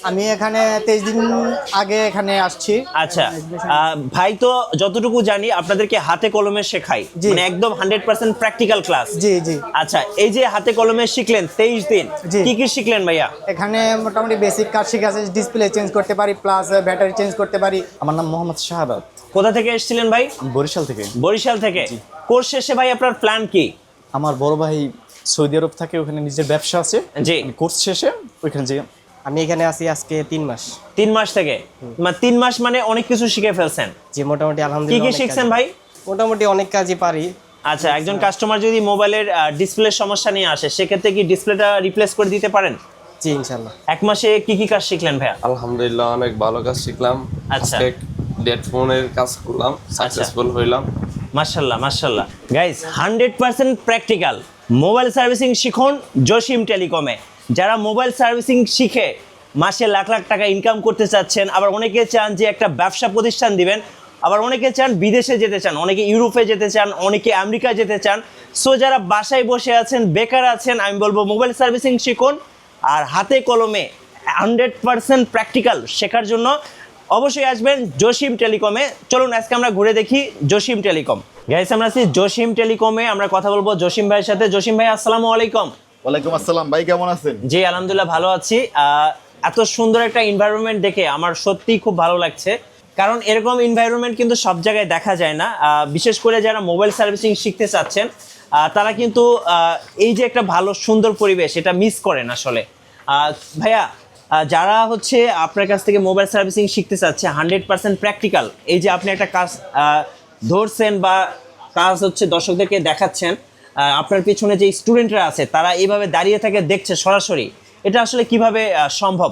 আমি এখানে 23 দিন আগে এখানে আসছি। আচ্ছা, ভাই তো যতটুকু জানি আপনাদেরকে হাতে কলমে শেখাই, জি। মানে একদম 100% প্র্যাকটিক্যাল ক্লাস। জি জি। আচ্ছা, এই যে হাতে কলমে শিখলেন 23 দিন, জি। কি কি শিখলেন ভাইয়া? এখানে মোটামুটি বেসিক কাজ শিখে আছে, ডিসপ্লে চেঞ্জ করতে পারি, প্লাস ব্যাটারি চেঞ্জ করতে পারি। আমার নাম মোহাম্মদ শাহাদাত। কোথা থেকে এসেছিলেন ভাই? বরিশাল থেকে। বরিশাল থেকে। কোর্স শেষে ভাই আপনার প্ল্যান কি? আমার বড় ভাই সৌদি আরব থাকে, ওখানে নিজের ব্যবসা আছে। জি। কোর্স শেষে ওইখানে যে আমি এখানে আছি আজকে 3 মাস। 3 মাস থেকে, মানে 3 মাস মানে অনেক কিছু শিখে ফেলছেন। যে মোটামুটি কি আলহামদুলিল্লাহ কি অনেক শিখছেন কাজ- ভাই? মোটামুটি অনেক কাজই পারি। আচ্ছা, একজন কাস্টমার যদি মোবাইলের ডিসপ্লে সমস্যা নিয়ে আসে, সেক্ষেত্রে কি ডিসপ্লেটা রিপ্লেস করে দিতে পারেন? জি ইনশাল্লাহ। 1 মাসে কি কি কাজ শিখলেন ভাইয়া? আলহামদুলিল্লাহ অনেক ভালো কাজ শিখলাম। আচ্ছা। আজকে ডেড ফোনের কাজ করলাম, সাকসেসফুল হইলাম। মাশাল্লাহ মাশাল্লাহ গাইস, 100% প্র্যাকটিক্যাল মোবাইল সার্ভিসিং শিখুন জসিম টেলিকমে। যারা মোবাইল সার্ভিসিং শিখে মাসে লাখ লাখ টাকা ইনকাম করতে চাচ্ছেন, আবার অনেকে চান যে একটা ব্যবসা প্রতিষ্ঠান দিবেন, আবার অনেকে চান বিদেশে যেতে চান, অনেকে ইউরোপে যেতে চান, অনেকে আমেরিকা যেতে চান। সো যারা বাসায় বসে আছেন, বেকার আছেন, আমি বলবো মোবাইল সার্ভিসিং শিখুন। আর হাতে কলমে 100% প্র্যাকটিক্যাল শেখার জন্য অবশ্যই আসবেন জসিম টেলিকমে। চলুন আজকে আমরা ঘুরে দেখি জসিম টেলিকম। গাইস, আমরা আছি জসিম টেলিকমে, আমরা কথা বলবো জসিম ভাইয়ের সাথে। জসিম ভাই, আসসালামু আলাইকুম। ওয়ালাইকুম আসসালাম ভাই, কেমন আছেন? জি আলহামদুলিল্লাহ ভালো আছি। এত সুন্দর একটা এনভায়রনমেন্ট দেখে আমার সত্যিই খুব ভালো লাগছে, কারণ এরকম এনভায়রনমেন্ট কিন্তু সব জায়গায় দেখা যায় না। বিশেষ করে যারা মোবাইল সার্ভিসিং শিখতে চাচ্ছেন, তারা কিন্তু এই যে একটা ভালো সুন্দর পরিবেশ, এটা মিস করেন আসলে। ভাইয়া, যারা হচ্ছে আপনার কাছ থেকে মোবাইল সার্ভিসিং শিখতে চাচ্ছে 100% প্র্যাকটিক্যাল, এই যে আপনি একটা কাজ ধরছেন বা কাজ হচ্ছে দর্শকদেরকে দেখাচ্ছেন, আপনার পিছনে যে স্টুডেন্টরা আছে তারা এইভাবে দাঁড়িয়ে থাকে দেখছে সরাসরি, এটা আসলে কিভাবে সম্ভব?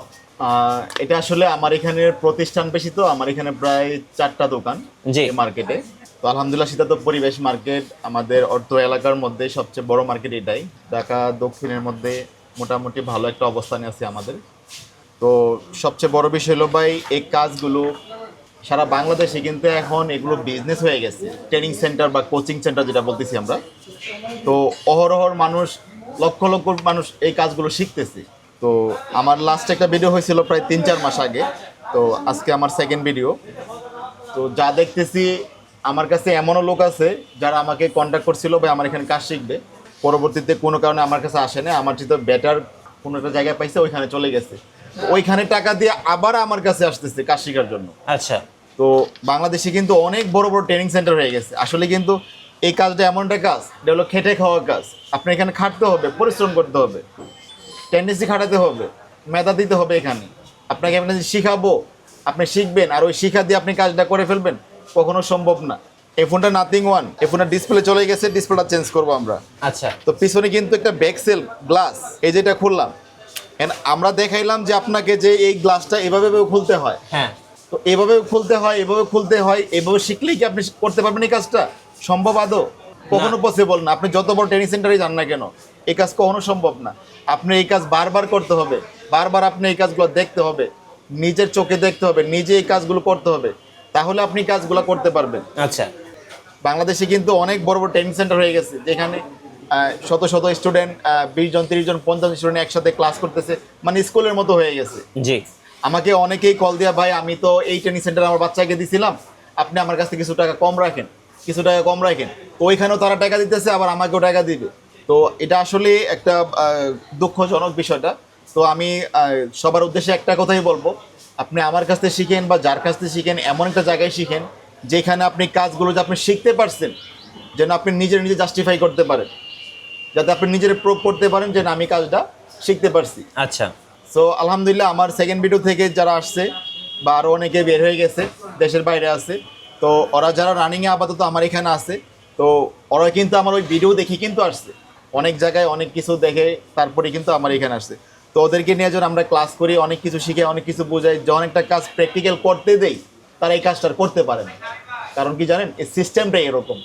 এটা আসলে আমার এখানে প্রতিষ্ঠান বেশি, তো আমার এখানে প্রায় 4টা দোকান জি। মার্কেটে। তো আলহামদুলিল্লাহ শীতাত পরিবেশ মার্কেট আমাদের অর্থ এলাকার মধ্যে সবচেয়ে বড় মার্কেট এটাই। ঢাকা দক্ষিণের মধ্যে মোটামুটি ভালো একটা অবস্থানে আছে আমাদের। তো সবচেয়ে বড় বিষয় হলো ভাই, এই কাজগুলো সারা বাংলাদেশে কিন্তু এখন এগুলো বিজনেস হয়ে গেছে, ট্রেনিং সেন্টার বা কোচিং সেন্টার যেটা বলতেছি আমরা। তো অহরহর মানুষ, লক্ষ লক্ষ মানুষ এই কাজগুলো শিখতেছে। তো আমার লাস্ট একটা ভিডিও হয়েছিল প্রায় 3-4 মাস আগে, তো আজকে আমার সেকেন্ড ভিডিও। তো যা দেখতেছি, আমার কাছে এমনও লোক আছে যারা আমাকে কন্ট্যাক্ট করছিল ভাই আমার এখানে কাজ শিখবে, পরবর্তীতে কোনো কারণে আমার কাছে আসে না, আমার যেহেতু বেটার কোনো একটা জায়গায় পাইছে ওইখানে চলে গেছে, ওইখানে টাকা দিয়ে আবার আমার কাছে আসতেছে কাজ শেখার জন্য। আচ্ছা। তো বাংলাদেশে কিন্তু অনেক বড় বড় ট্রেনিং সেন্টার হয়ে গেছে আসলে, কিন্তু এই কাজটা এমন একটা কাজ, এটা হলো খেটে খাওয়ার কাজ। আপনি এখানে খাটতে হবে, পরিশ্রম করতে হবে, টেন্ডেন্সি খাটাতে হবে, মেধা দিতে হবে। এখানে আপনাকে আপনি শিখাবো, আপনি শিখবেন, আর ওই শিখা দিয়ে আপনি কাজটা করে ফেলবেন, কখনো সম্ভব না। এই ফোনটা নাথিং ওয়ান, এই ফোনটা ডিসপ্লে চলে গেছে, ডিসপ্লেটা চেঞ্জ করবো আমরা। আচ্ছা। তো পিছনে কিন্তু একটা ব্যাকসেল গ্লাস, এই যেটা খুললাম, আমরা দেখাইলাম যে আপনাকে যে এই গ্লাসটা এভাবে খুলতে হয়। হ্যাঁ। তো এভাবে খুলতে হয়, এভাবে খুলতে হয়, এভাবে শিখলেই কি আপনি করতে পারবেন এই কাজটা? সম্ভব আদৌ? কখনো পসিবল না। আপনি যত বড় ট্রেনিং সেন্টারে যান না কেন, এই কাজ কখনো সম্ভব না। আপনি এই কাজ বারবার করতে হবে, বারবার আপনি এই কাজগুলো দেখতে হবে, নিজের চোখে দেখতে হবে, নিজে এই কাজগুলো করতে হবে, তাহলে আপনি কাজগুলো করতে পারবেন। আচ্ছা। বাংলাদেশে কিন্তু অনেক বড় বড় ট্রেনিং সেন্টার হয়ে গেছে, যেখানে শত শত স্টুডেন্ট, 20 জন 30 জন 50 স্টুডেন্ট একসাথে ক্লাস করতেছে, মানে স্কুলের মতো হয়ে গেছে। জি। আমাকে অনেকেই কল দেয়া, ভাই আমি তো এই ট্রেনিং সেন্টারে আমার বাচ্চাকে দিছিলাম, আপনি আমার কাছে কিছু টাকা কম রাখেন, কিছু টাকা কম রাখেন। তো ওইখানেও তারা টাকা দিতেছে, আবার আমাকেও টাকা দিবে। তো এটা আসলে একটা দুঃখজনক বিষয়টা। তো আমি সবার উদ্দেশ্যে একটা কথাই বলবো, আপনি আমার কাছ থেকে শিখেন বা যার কাছ থেকে শিখেন, এমন একটা জায়গায় শিখেন যেখানে আপনি কাজগুলো যে আপনি শিখতে পারছেন, যেন আপনি নিজে জাস্টিফাই করতে পারেন, যাতে আপনি নিজের প্রুভ করতে পারেন যে না, আমি কাজটা শিখতে পারছি। আচ্ছা। সো আলহামদুলিল্লাহ আমার সেকেন্ড ভিডিও থেকে যারা আসছে বা আরও অনেকে বের হয়ে গেছে, দেশের বাইরে আছে, তো ওরা যারা রানিংয়ে আপাতত আমার এখানে আছে, তো ওরা কিন্তু আমার ওই ভিডিও দেখে কিন্তু আসছে, অনেক জায়গায় অনেক কিছু দেখে তারপরে কিন্তু আমার এখানে আসছে। তো ওদেরকে নিয়ে যখন আমরা ক্লাস করি, অনেক কিছু শিখে, অনেক কিছু বোঝাই, যখন একটা কাজ প্র্যাকটিক্যাল করতে দেই, তারা এই কাজটা করতে পারে না। কারণ কি জানেন, এই সিস্টেমটাই এরকম।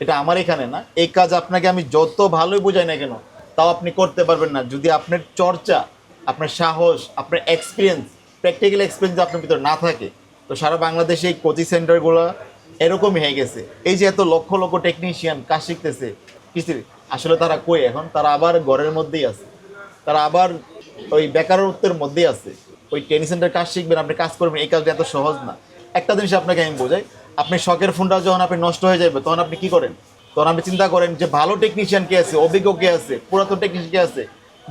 এটা আমার এখানে না, এই কাজ আপনাকে আমি যত ভালোই বোঝাই না কেন, তাও আপনি করতে পারবেন না যদি আপনার চর্চা, আপনার সাহস, আপনার এক্সপিরিয়েন্স, প্র্যাকটিক্যাল এক্সপিরিয়েন্স আপনার ভিতরে না থাকে। তো সারা বাংলাদেশে এই কোচিং সেন্টারগুলো এরকমই হয়ে গেছে। এই যে এত লক্ষ লক্ষ টেকনিশিয়ান কাজ শিখতেছে, কিছু আসলে তারা কই এখন? তারা আবার ঘরের মধ্যেই আছে, তারা আবার ওই বেকারত্বের মধ্যেই আছে। ওই ট্রেনিং সেন্টার কাজ শিখবেন, আপনি কাজ করবেন, এই কাজটা এত সহজ না। একটা জিনিস আপনাকে আমি বোঝাই, আপনি শখের ফোনটা যখন আপনি নষ্ট হয়ে যাবে তখন আপনি কি করেন? তখন আপনি চিন্তা করেন যে ভালো টেকনিশিয়ান কে আছে, অভিজ্ঞ কে আছে, পুরাতন টেকনিশিয়ান কে আছে,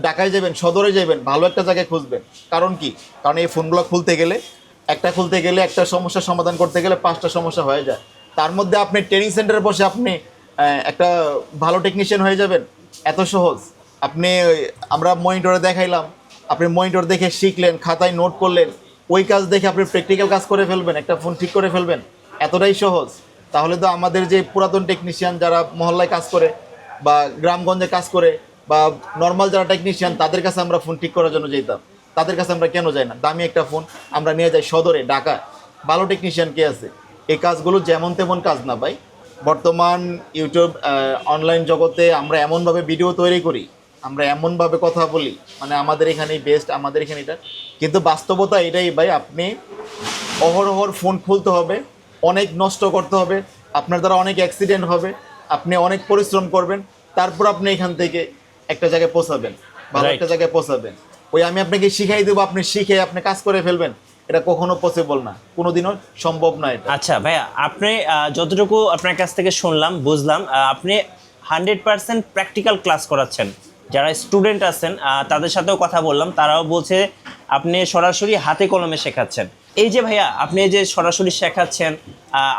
ঢাকায় যাবেন, সদরে যাবেন, ভালো একটা জায়গায় খুঁজবেন। কারণ কি? কারণ এই ফোনগুলো খুলতে গেলে একটা সমস্যার সমাধান করতে গেলে 5টা সমস্যা হয়ে যায়। তার মধ্যে আপনি ট্রেনিং সেন্টারে বসে আপনি একটা ভালো টেকনিশিয়ান হয়ে যাবেন, এত সহজ? আপনি আমরা মনিটরে দেখাইলাম, আপনি মনিটর দেখে শিখলেন, খাতায় নোট করলেন, ওই কাজ দেখে আপনি প্র্যাকটিক্যাল কাজ করে ফেলবেন, একটা ফোন ঠিক করে ফেলবেন, এতটাই সহজ। তাহলে তো আমাদের যে পুরাতন টেকনিশিয়ান যারা মহল্লায় কাজ করে বা গ্রামগঞ্জে কাজ করে বা নর্মাল যারা টেকনিশিয়ান, তাদের কাছে আমরা ফোন ঠিক করার জন্য যেতাম। তাদের কাছে আমরা কেন যাই না? দামি একটা ফোন আমরা নিয়ে যাই সদরে, ঢাকা, ভালো টেকনিশিয়ান কে আছে। এই কাজগুলো যেমন তেমন কাজ না ভাই। বর্তমান ইউটিউব অনলাইন জগতে আমরা এমনভাবে ভিডিও তৈরি করি, আমরা এমনভাবে কথা বলি, মানে আমাদের এখানেই বেস্ট, আমাদের এখানে এটা। কিন্তু বাস্তবতা এটাই ভাই, আপনি অহরহর ফোন খুলতে হবে, অনেক নষ্ট করতে হবে, আপনার দ্বারা অনেক অ্যাক্সিডেন্ট হবে, আপনি অনেক পরিশ্রম করবেন, তারপর আপনি এখান থেকে একটা জায়গায় পৌঁছাবেন, ভালো একটা জায়গায় পৌঁছাবেন। ওই আমি আপনাকে শিখাই দেবো, আপনি শিখে আপনি কাজ করে ফেলবেন, এটা কখনো পসিবল না, কোনোদিনও সম্ভব না এটা। আচ্ছা ভাইয়া, আপনি যতটুকু আপনার কাছ থেকে শুনলাম, বুঝলাম, আপনি 100% প্র্যাকটিক্যাল ক্লাস করাচ্ছেন। যারা স্টুডেন্ট আছেন তাদের সাথেও কথা বললাম, তারাও বলছে আপনি সরাসরি হাতে কলমে শেখাচ্ছেন। এই যে ভাইয়া, আপনি যে সরাসরি শেখাচ্ছেন,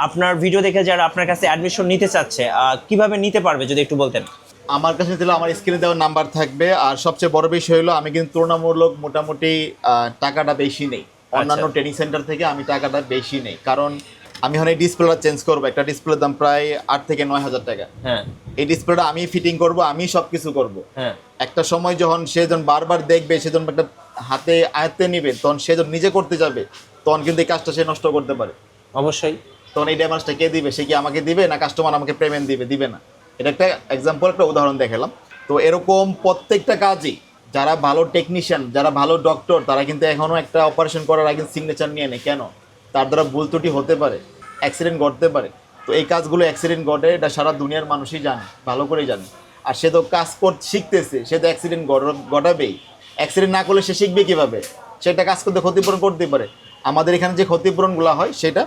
আপনার ভিডিও দেখে যারা আপনার কাছে অ্যাডমিশন নিতে চাচ্ছে কিভাবে নিতে পারবে যদি একটু বলতেন। আমার কাছে দিলে আমার স্ক্রিনে দেওয়ার নাম্বার থাকবে। আর সবচেয়ে বড় বিষয় হলো আমি কিন্তু তুলনামূলক মোটামুটি টাকাটা বেশি নেই, অন্যান্য ট্রেনিং সেন্টার থেকে আমি টাকাটা বেশি নেই। কারণ আমি এখন এই ডিসপ্লেটা চেঞ্জ করবো, একটা ডিসপ্লের দাম প্রায় 8 থেকে 9 হাজার টাকা। হ্যাঁ, এই ডিসপ্লেটা আমি ফিটিং করব, আমি সব কিছু করবো। হ্যাঁ, একটা সময় যখন সে যখন বারবার দেখবে, সে যখন একটা হাতে আয়ত্তে নিবে, তখন সে যখন নিজে করতে যাবে, তখন কিন্তু এই কাজটা সে নষ্ট করতে পারে। অবশ্যই। তখন এই ড্যামেজটা কে দিবে? সে কি আমাকে দিবে, না কাস্টমার আমাকে পেমেন্ট দিবে না? এটা একটা এক্সাম্পল, একটা উদাহরণ দেখালাম। তো এরকম প্রত্যেকটা কাজই যারা ভালো টেকনিশিয়ান, যারা ভালো ডক্টর, তারা কিন্তু এখনও একটা অপারেশন করার আগে সিগনেচার নিয়ে নেয়। কেন? তার দ্বারা ভুল ত্রুটি হতে পারে, অ্যাক্সিডেন্ট ঘটতে পারে। তো এই কাজগুলো অ্যাক্সিডেন্ট ঘটে, এটা সারা দুনিয়ার মানুষই জানে, ভালো করেই জানে। আর সে তো কাজ শিখতেছে, সে তো অ্যাক্সিডেন্ট ঘটাবেই। অ্যাক্সিডেন্ট না করলে সে শিখবে কীভাবে? সেটা কাজ করতে ক্ষতিপূরণ করতে পারে। আমাদের এখানে যে ক্ষতিপূরণগুলো হয় সেটা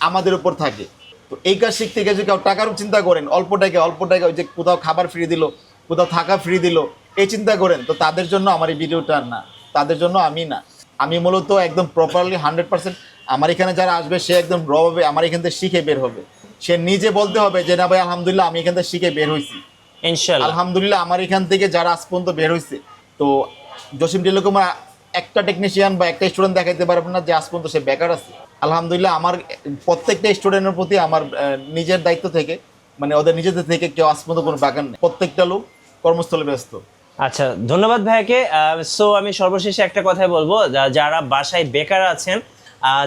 আমাদের উপর থাকে। তো এই কাজ শিখতে গিয়ে যদি কেউ টাকার চিন্তা করেন, অল্প টাকা ওই যে কোথাও খাবার ফ্রি দিল, কোথাও থাকা ফ্রি দিল, এই চিন্তা করেন, তো তাদের জন্য আমার এই ভিডিওটা না, তাদের জন্য আমি না। আমি মূলত একদম প্রপারলি 100% আমার এখানে যারা আসবে সে একদম রভাবে আমার এখান থেকে শিখে বের হবে। সে নিজে বলতে হবে যে না ভাই আলহামদুলিল্লাহ আমি এখান থেকে শিখে বের হয়েছি, ইনশাআল্লাহ আলহামদুলিল্লাহ আমার এখান থেকে যারা আজ পর্যন্ত বের হয়েছে। তো জসিম টেলিকমে একটা টেকনিশিয়ান বা একটা স্টুডেন্ট দেখাইতে পারবে না যে আজ পর্যন্ত সে বেকার আছে। আলহামদুলিল্লাহ আমার প্রত্যেকটা স্টুডেন্টের প্রতি আমার নিজের দায়িত্ব থেকে, মানে ওদের নিজেদের থেকে কেউ আজ পর্যন্ত কোনো বেকার নেই, প্রত্যেকটা লোক কর্মস্থলে ব্যস্ত। আচ্ছা, ধন্যবাদ ভাইয়াকে। সো আমি সর্বশেষে একটা কথাই বলবো, যারা বাসায় বেকার আছেন,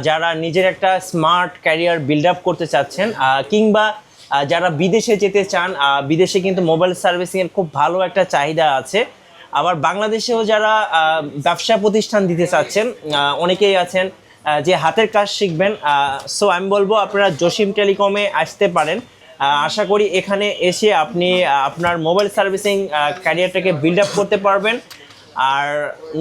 যারা নিজের একটা স্মার্ট ক্যারিয়ার বিল্ড আপ করতে চাচ্ছেন, কিংবা যারা বিদেশে যেতে চান, বিদেশে কিন্তু মোবাইল সার্ভিসিংয়ের খুব ভালো একটা চাহিদা আছে। আবার বাংলাদেশেও যারা ব্যবসা প্রতিষ্ঠান দিতে চাচ্ছেন, অনেকেই আছেন যে হাতের কাজ শিখবেন। সো আমি বলবো আপনারা জসিম টেলিকমে আসতে পারেন। আশা করি এখানে এসে আপনি আপনার মোবাইল সার্ভিসিং ক্যারিয়ারটাকে বিল্ড আপ করতে পারবেন। আর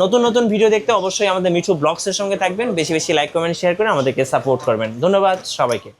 নতুন নতুন ভিডিও দেখতে অবশ্যই আমাদের মিঠু ব্লগসের সঙ্গে থাকবেন। বেশি বেশি লাইক কমেন্ট শেয়ার করে আমাদেরকে সাপোর্ট করবেন। ধন্যবাদ সবাইকে।